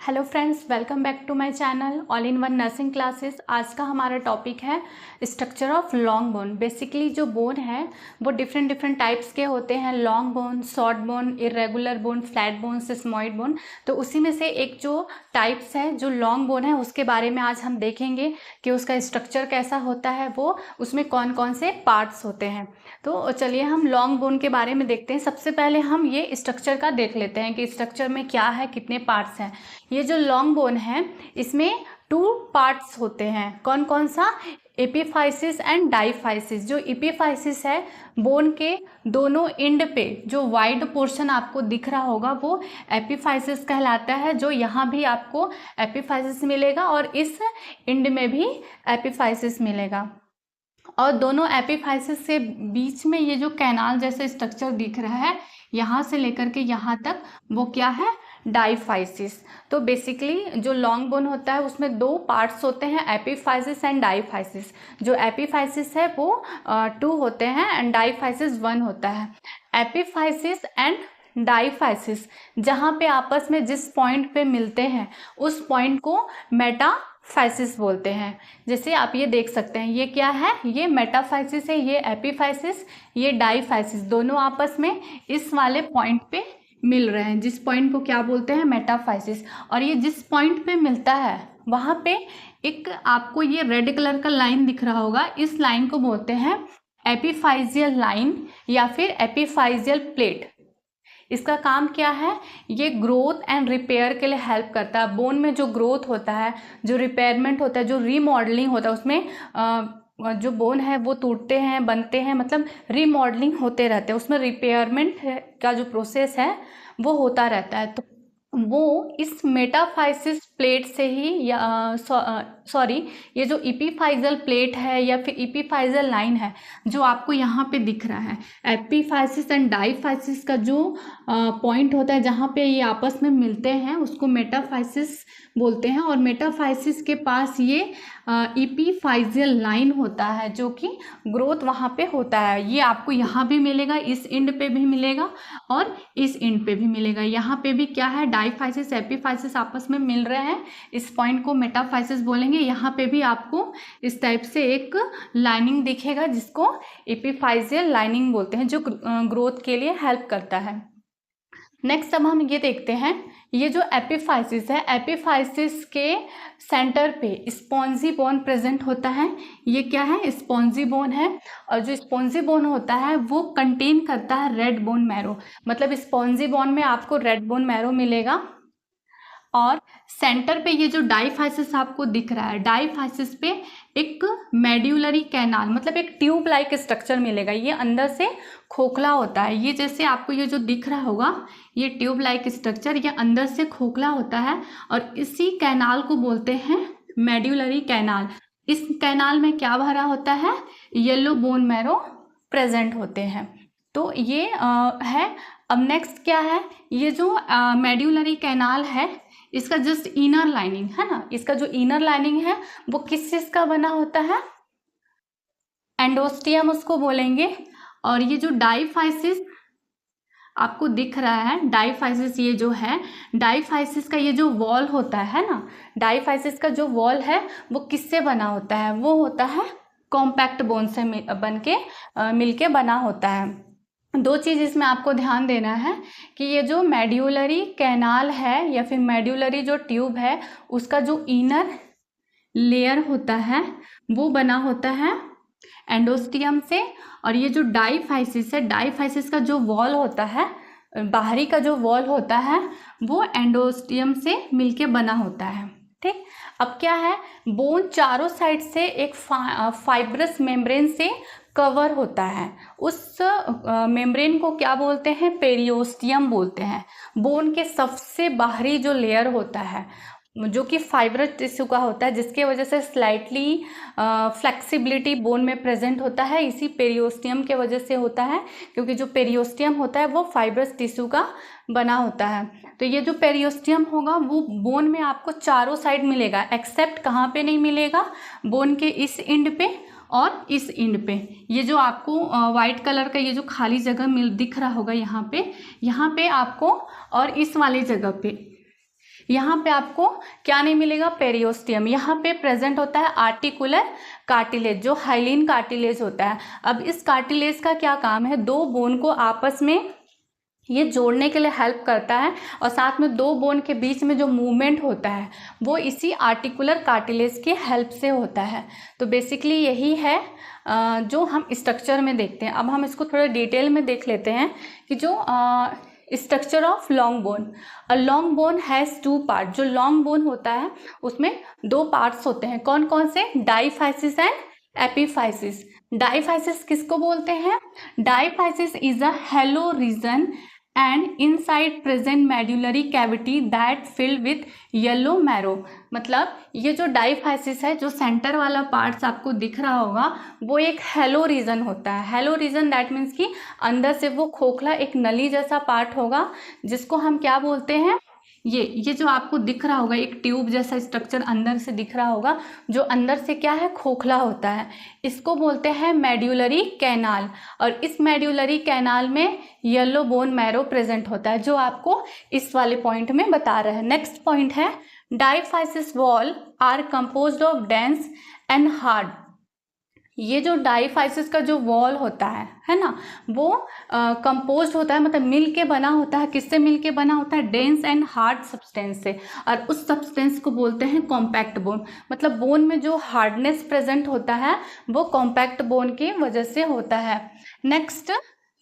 Hello friends, welcome back to my channel all in one nursing classes. आज का हमारा topic है structure of long bone. Basically जो bone है वो डिफरेंट टाइप्स के होते हैं। Long bone, short bone, irregular bone, flat bone, sesamoid bone. तो उसी में से एक जो टाइप्स है जो लॉन्ग बोन है उसके बारे में आज हम देखेंगे कि उसका स्ट्रक्चर कैसा होता है, वो उसमें कौन कौन से पार्ट्स होते हैं। तो चलिए हम लॉन्ग बोन के बारे में देखते हैं। सबसे पहले हम ये स्ट्रक्चर का देख लेते हैं कि स्ट्रक्चर में क्या है, कितने पार्ट्स हैं। ये जो लॉन्ग बोन है इसमें 2 पार्ट्स होते हैं। कौन कौन सा? Epiphysis and diaphysis. जो एपिफाइसिस है, बोन के दोनों एंड पे जो वाइड पोर्शन आपको दिख रहा होगा वो एपिफाइसिस कहलाता है। जो यहाँ भी आपको एपिफाइसिस मिलेगा और इस एंड में भी एपिफाइसिस मिलेगा। और दोनों एपिफाइसिस से बीच में ये जो कैनाल जैसे स्ट्रक्चर दिख रहा है, यहाँ से लेकर के यहाँ तक, वो क्या है? डाइफाइसिस। तो बेसिकली जो लॉन्ग बोन होता है उसमें 2 पार्ट्स होते हैं, एपिफाइसिस एंड डाइफाइसिस। जो एपिफाइसिस है वो 2 होते हैं एंड डाइफाइसिस 1 होता है। एपिफाइसिस एंड डाइफाइसिस जहाँ पे आपस में जिस पॉइंट पे मिलते हैं उस पॉइंट को मेटाफाइसिस बोलते हैं। जैसे आप ये देख सकते हैं, ये क्या है? ये मेटाफाइसिस है, ये एपिफाइसिस, ये डाइफाइसिस। दोनों आपस में इस वाले पॉइंट पे मिल रहे हैं, जिस पॉइंट को क्या बोलते हैं? मेटाफाइसिस। और ये जिस पॉइंट पे मिलता है वहाँ पे एक आपको ये रेड कलर का लाइन दिख रहा होगा, इस लाइन को बोलते हैं एपिफाइजियल लाइन या फिर एपिफाइजियल प्लेट। इसका काम क्या है? ये ग्रोथ एंड रिपेयर के लिए हेल्प करता है। बोन में जो ग्रोथ होता है, जो रिपेयरमेंट होता है, जो रीमॉडलिंग होता है, उसमें जो बोन है वो टूटते हैं, बनते हैं, मतलब रीमॉडलिंग होते रहते हैं। उसमें रिपेयरमेंट का जो प्रोसेस है वो होता रहता है। तो वो इस मेटाफाइसिस प्लेट से ही या सॉरी ये जो एपिफाइजल प्लेट है या फिर एपिफाइजल लाइन है जो आपको यहाँ पे दिख रहा है, एपिफाइसिस एंड डाइफाइसिस का जो पॉइंट होता है जहाँ पे ये आपस में मिलते हैं उसको मेटाफाइसिस बोलते हैं। और मेटाफाइसिस के पास ये एपिफाइजियल लाइन होता है जो कि ग्रोथ वहाँ पे होता है। ये आपको यहाँ भी मिलेगा, इस एंड पे भी मिलेगा और इस एंड पे भी मिलेगा। यहाँ पे भी क्या है? डाइफाइसिस एपिफाइसिस आपस में मिल रहे हैं, इस पॉइंट को मेटाफाइसिस बोलेंगे। यहाँ पे भी आपको इस टाइप से एक लाइनिंग दिखेगा जिसको एपिफाइजियल लाइनिंग बोलते हैं, जो ग्रोथ के लिए हेल्प करता है। नेक्स्ट अब हम ये देखते हैं, ये जो एपिफाइसिस है, एपिफाइसिस के सेंटर पे स्पॉन्जी बोन प्रेजेंट होता है। ये क्या है? स्पॉन्जी बोन है। और जो स्पॉन्जी बोन होता है वो कंटेन करता है रेड बोन मैरो। मतलब स्पॉन्जी बोन में आपको रेड बोन मैरो मिलेगा। और सेंटर पे ये जो डाइफाइसिस आपको दिख रहा है, डाइफाइसिस पे एक मेड्यूलरी कैनाल मतलब एक ट्यूब लाइक स्ट्रक्चर मिलेगा। ये अंदर से खोखला होता है। ये जैसे आपको ये जो दिख रहा होगा, ये ट्यूब लाइक स्ट्रक्चर, ये अंदर से खोखला होता है और इसी कैनाल को बोलते हैं मेड्यूलरी कैनाल। इस कैनाल में क्या भरा होता है? येलो बोन मैरो प्रेजेंट होते हैं। तो ये है। अब नेक्स्ट क्या है? ये जो मेड्यूलरी कैनाल है इसका जस्ट इनर लाइनिंग है ना, इसका जो इनर लाइनिंग है वो किस चीज का बना होता है? एंडोस्टियम उसको बोलेंगे। और ये जो डाइफाइसिस आपको दिख रहा है, डाइफाइसिस ये जो है, डाइफाइसिस का ये जो वॉल होता है ना, डाइफाइसिस का जो वॉल है वो किससे बना होता है? वो होता है कॉम्पैक्ट बोन से मिलके बना होता है। 2 चीज़ इसमें आपको ध्यान देना है कि ये जो मेड्यूलरी कैनाल है या फिर मेड्यूलरी जो ट्यूब है उसका जो इनर लेयर होता है वो बना होता है एंडोस्टियम से। और ये जो डाइफाइसिस है, डाइफाइसिस का जो वॉल होता है, बाहरी का जो वॉल होता है वो एंडोस्टियम से मिलके बना होता है। ठीक। अब क्या है? बोन चारों साइड से एक फाइब्रस मेम्ब्रेन से कवर होता है। उस मेम्ब्रेन को क्या बोलते हैं? पेरियोस्टियम बोलते हैं। बोन के सबसे बाहरी जो लेयर होता है जो कि फाइब्रस टिश्यू का होता है, जिसके वजह से स्लाइटली फ्लेक्सिबिलिटी बोन में प्रेजेंट होता है, इसी पेरियोस्टियम के वजह से होता है, क्योंकि जो पेरियोस्टियम होता है वो फाइब्रस टिश्यू का बना होता है। तो ये जो पेरियोस्टियम होगा वो बोन में आपको चारों साइड मिलेगा, एक्सेप्ट कहाँ पे नहीं मिलेगा? बोन के इस एंड पे और इस एंड पे। ये जो आपको वाइट कलर का ये जो खाली जगह दिख रहा होगा यहाँ पे आपको, और इस वाली जगह पे यहाँ पे आपको क्या नहीं मिलेगा, पेरियोस्टियम। यहाँ पे प्रेजेंट होता है आर्टिकुलर कार्टिलेज, जो हाइलिन कार्टिलेज होता है। अब इस कार्टिलेज का क्या काम है, दो बोन को आपस में ये जोड़ने के लिए हेल्प करता है, और साथ में दो बोन के बीच में जो मूवमेंट होता है वो इसी आर्टिकुलर कार्टिलेज की हेल्प से होता है। तो बेसिकली यही है जो हम स्ट्रक्चर में देखते हैं। अब हम इसको थोड़ा डिटेल में देख लेते हैं कि जो structure of long bone. A long bone has two part. जो लॉन्ग बोन होता है उसमें दो पार्ट्स होते हैं। कौन कौन से, डाईफाइसिस एंड एपीफाइसिस। डाईफाइसिस किसको बोलते हैं, diaphysis is a hollow region and inside present medullary cavity that filled with yellow marrow. मतलब ये जो डाईफाइसिस है, जो सेंटर वाला पार्ट्स आपको दिख रहा होगा, वो एक हेलो रीजन होता है। हेलो रीजन दैट मीन्स कि अंदर से वो खोखला एक नली जैसा पार्ट होगा, जिसको हम क्या बोलते हैं, ये जो आपको दिख रहा होगा एक ट्यूब जैसा स्ट्रक्चर अंदर से दिख रहा होगा, जो अंदर से क्या है, खोखला होता है, इसको बोलते हैं मेड्यूलरी कैनाल। और इस मेड्यूलरी कैनाल में येलो बोन मैरो प्रेजेंट होता है, जो आपको इस वाले पॉइंट में बता रहे हैं। नेक्स्ट पॉइंट है, diaphysis wall are composed of dense and hard. ये जो डाईफाइसिस का जो वॉल होता है ना, वो कंपोज होता है, मतलब मिल के बना होता है। किससे मिल के बना होता है, डेंस एंड हार्ड सब्सटेंस से। और उस सब्सटेंस को बोलते हैं कॉम्पैक्ट बोन। मतलब बोन में जो हार्डनेस प्रेजेंट होता है वो कॉम्पैक्ट बोन की वजह से होता है। नेक्स्ट,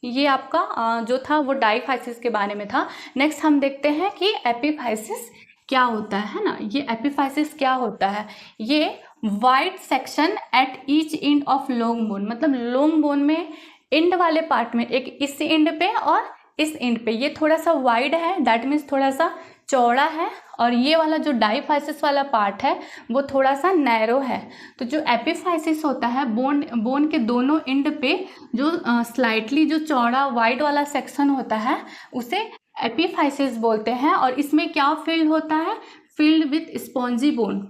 ये आपका जो था वो डाईफाइसिस के बारे में था। नेक्स्ट हम देखते हैं कि एपीफाइसिस क्या होता है ना। ये एपीफाइसिस क्या होता है, ये wide section at each end of long bone. मतलब लॉन्ग बोन में एंड वाले पार्ट में, एक इस एंड पे और इस एंड पे, ये थोड़ा सा वाइड है, दैट मीन्स थोड़ा सा चौड़ा है। और ये वाला जो डाईफाइसिस वाला पार्ट है वो थोड़ा सा नैरो है। तो जो एपीफाइसिस होता है, बोन के दोनों एंड पे जो स्लाइटली जो चौड़ा वाइड वाला सेक्शन होता है उसे एपीफाइसिस बोलते हैं। और इसमें क्या फील्ड होता है, field with spongy bone.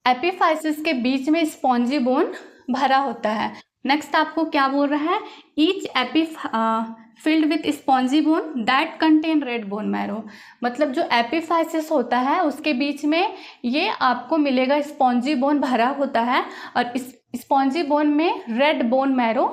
Epiphysis के बीच में स्पॉन्जी बोन भरा होता है। नेक्स्ट आपको क्या बोल रहा है, each field with spongy bone that contain red bone marrow. मतलब जो एपीफाइसिस होता है उसके बीच में ये आपको मिलेगा स्पॉन्जी बोन भरा होता है, और इस स्पॉन्जी बोन में रेड बोन मैरो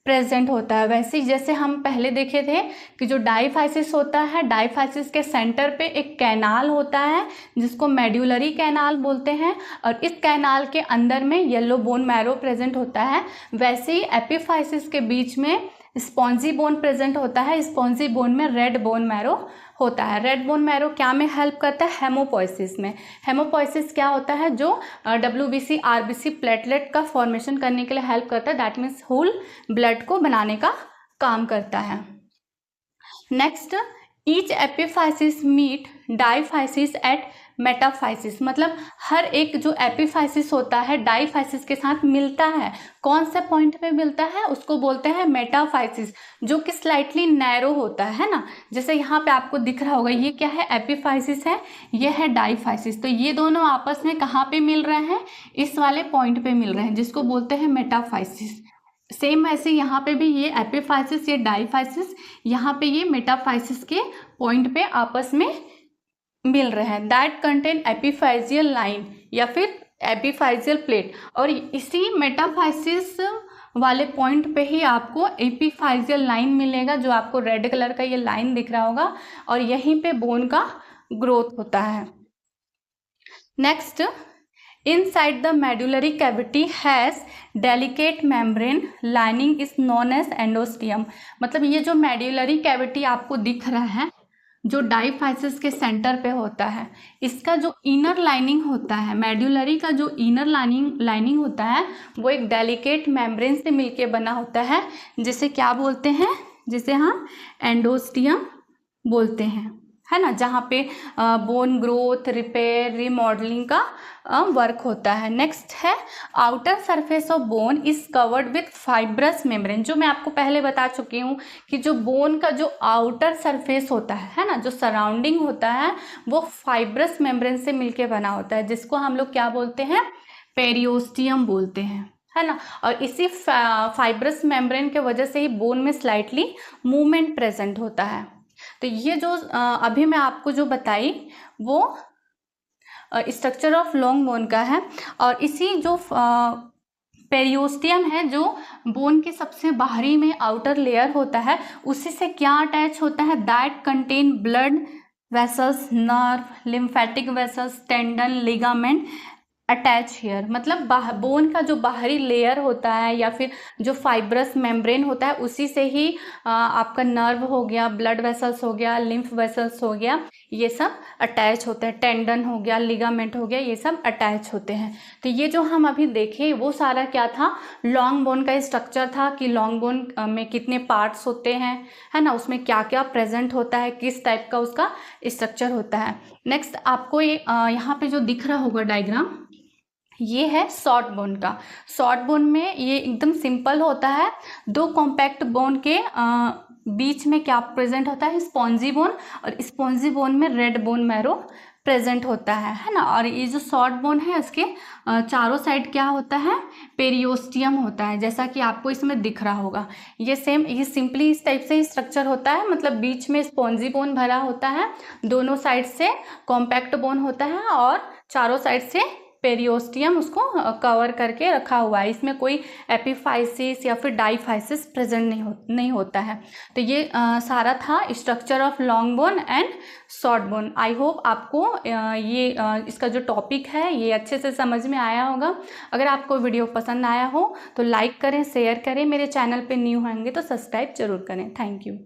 प्रेजेंट होता है। वैसे ही जैसे हम पहले देखे थे कि जो डाईफाइसिस होता है, डाईफाइसिस के सेंटर पे एक कैनाल होता है जिसको मेड्यूलरी कैनाल बोलते हैं, और इस कैनाल के अंदर में येलो बोन मैरो प्रेजेंट होता है। वैसे ही एपीफाइसिस के बीच में स्पॉन्जी बोन प्रेजेंट होता है, स्पॉन्जी बोन में रेड बोन मैरो होता है। रेड बोन मैरो क्या में हेल्प करता है, हेमोपोइसिस में। हेमोपोइसिस क्या होता है, जो WBC RBC प्लेटलेट का फॉर्मेशन करने के लिए हेल्प करता है, दैट मीन्स होल ब्लड को बनाने का काम करता है। Next, each epiphysis meet diaphysis at metaphysis. मतलब हर एक जो एपीफाइसिस होता है डाईफाइसिस के साथ मिलता है। कौन से पॉइंट पे मिलता है, उसको बोलते हैं मेटाफाइसिस, जो कि स्लाइटली नैरो होता है ना। जैसे यहाँ पे आपको दिख रहा होगा, ये क्या है, एपीफाइसिस है, ये है डाईफाइसिस। तो ये दोनों आपस में कहाँ पे मिल रहे हैं, इस वाले पॉइंट पे मिल रहे हैं, जिसको बोलते हैं मेटाफाइसिस। सेम ऐसे यहाँ पे भी ये एपीफाइसिस, ये डाईफाइसिस, यहाँ पे ये मेटाफाइसिस के पॉइंट पे आपस में मिल रहे हैं। दैट कंटेन एपीफाइजियल लाइन या फिर एपीफाइजियल प्लेट। और इसी मेटाफाइसिस वाले पॉइंट पे ही आपको एपीफाइजियल लाइन मिलेगा, जो आपको रेड कलर का ये लाइन दिख रहा होगा, और यहीं पे बोन का ग्रोथ होता है। Next, inside the medullary cavity has delicate membrane lining is known as endosteum। मतलब ये जो मेड्यूलरी कैविटी आपको दिख रहा है, जो डाईफाइसिस के सेंटर पे होता है, इसका जो इनर लाइनिंग होता है, मेड्यूलरी का जो इनर लाइनिंग होता है, वो एक डेलिकेट मेम्ब्रेन से मिलके बना होता है, जिसे क्या बोलते हैं, जिसे हम एंडोस्टियम बोलते हैं, है ना। जहाँ पे बोन ग्रोथ, रिपेयर, रिमॉडलिंग का वर्क होता है। नेक्स्ट है, outer surface of bone is covered with fibrous membrane. जो मैं आपको पहले बता चुकी हूँ कि जो बोन का जो आउटर सरफेस होता है ना, जो सराउंडिंग होता है, वो फाइब्रस मेम्ब्रेन से मिलके बना होता है, जिसको हम लोग क्या बोलते हैं, पेरियोस्टियम बोलते हैं, है ना। और इसी फाइब्रस मेम्ब्रेन के वजह से ही बोन में स्लाइटली मूवमेंट प्रेजेंट होता है। तो ये जो अभी मैं आपको जो बताई वो स्ट्रक्चर ऑफ लॉन्ग बोन का है। और इसी जो पेरियोस्टियम है, जो बोन के सबसे बाहरी में आउटर लेयर होता है, उसी से क्या अटैच होता है, that contain blood vessels, nerve, lymphatic vessels, tendon, ligament attach here. मतलब बोन का जो बाहरी लेयर होता है या फिर जो फाइब्रस मेम्ब्रेन होता है, उसी से ही आपका नर्व हो गया, ब्लड वेसल्स हो गया, लिम्फ वेसल्स हो गया, ये सब अटैच होते हैं, टेंडन हो गया, लिगामेंट हो गया, ये सब अटैच होते हैं। तो ये जो हम अभी देखे वो सारा क्या था, लॉन्ग बोन का स्ट्रक्चर था कि लॉन्ग बोन में कितने पार्ट्स होते हैं, है ना, उसमें क्या क्या प्रेजेंट होता है, किस टाइप का उसका स्ट्रक्चर होता है। नेक्स्ट आपको ये यहाँ पे जो दिख रहा होगा डायग्राम, ये है शॉर्ट बोन का। शॉर्ट बोन में ये एकदम सिंपल होता है, दो कॉम्पैक्ट बोन के बीच में क्या प्रेजेंट होता है, स्पॉन्जी बोन, और स्पॉन्जी बोन में रेड बोन मैरो प्रेजेंट होता है ना। और ये जो शॉर्ट बोन है इसके चारों साइड क्या होता है, पेरियोस्टियम होता है, जैसा कि आपको इसमें दिख रहा होगा। ये सिंपली इस टाइप से ही स्ट्रक्चर होता है, मतलब बीच में स्पॉन्जी बोन भरा होता है, दोनों साइड से कॉम्पैक्ट बोन होता है और चारों साइड से पेरियोस्टियम उसको कवर करके रखा हुआ है। इसमें कोई एपिफाइसिस या फिर डाइफाइसिस प्रेजेंट नहीं होता है। तो ये सारा था structure of long bone and short bone. I hope आपको इसका जो टॉपिक है ये अच्छे से समझ में आया होगा। अगर आपको वीडियो पसंद आया हो तो लाइक करें, शेयर करें, मेरे चैनल पे न्यू होंगे तो सब्सक्राइब जरूर करें। Thank you.